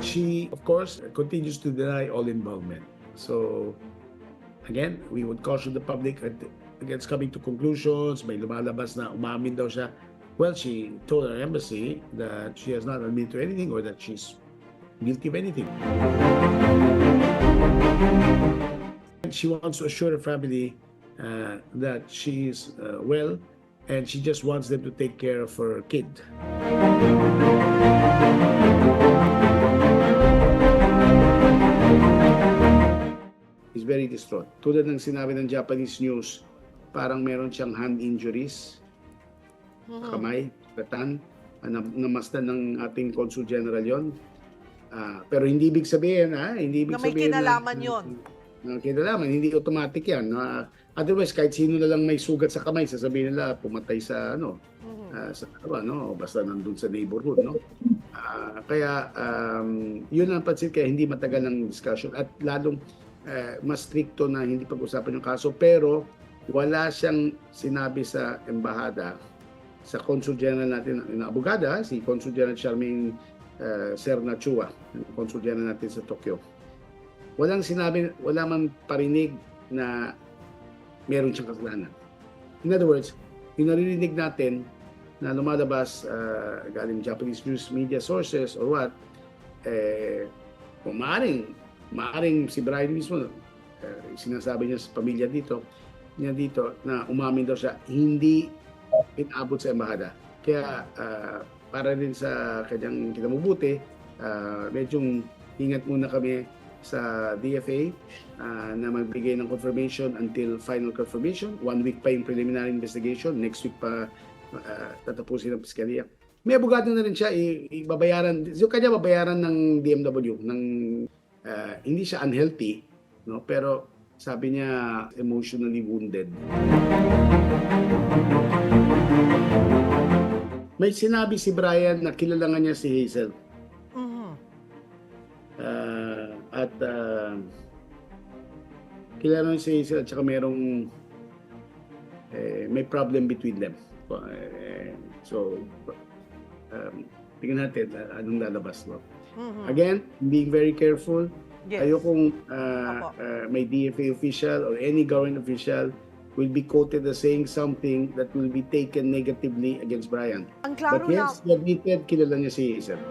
she, of course, continues to deny all involvement. So, again, we would caution the public against coming to conclusions. May lumalabas na umamin daw siya. Well, she told our embassy that she has not admitted to anything or that she's guilty of anything. She wants to assure her family that she's well, and she just wants them to take care of her kid. He's very distraught. Tulad ng sinabi ng Japanese news, parang meron siyang hand injuries, kamay, katan, namasdan ng ating Consul General yon. Pero hindi ibig sabihin, hindi ibig Na may sabihin kinalaman yun. Kinalaman, hindi automatic yan. Otherwise, kahit sino na lang may sugat sa kamay, sasabihin nila pumatay sa sa basta nandun sa neighborhood, no? Kaya yun ang pansin, kaya hindi matagal ng discussion at lalong mas stricto na hindi pag-usapan yung kaso, pero wala siyang sinabi sa embahada, sa Consul General natin na abogada, si Consul General Charmaine Serna Chua, Consul General natin sa Tokyo. Walang sinabi, wala man parinig na meron siyang kasalanan. In other words, yung naririnig natin na lumalabas galing Japanese news media sources or what, maaring si Brian mismo, sinasabi niya sa pamilya dito na umamin daw siya, hindi inabot sa embahada. Kaya para rin sa kanyang kinabubuti, medyo ingat muna kami sa DFA na magbigay ng confirmation until final confirmation. 1 week pa yung preliminary investigation. Next week pa tatapusin ng piskalya. May abogado na rin siya, ibabayaran. Yung kanya babayaran ng DMW, hindi siya unhealthy, no? Pero sabi niya emotionally wounded. May sinabi si Brian na kilala nga niya si Hazel. At kilala niya si Hazel at saka may problem between them. So, tingnan natin anong lalabas. No? Again, being very careful. Yes. Ayokong may DFA official or any government official will be quoted as saying something that will be taken negatively against Brian. Ang klaro But yes, he admitted, kilala niya si Hazel.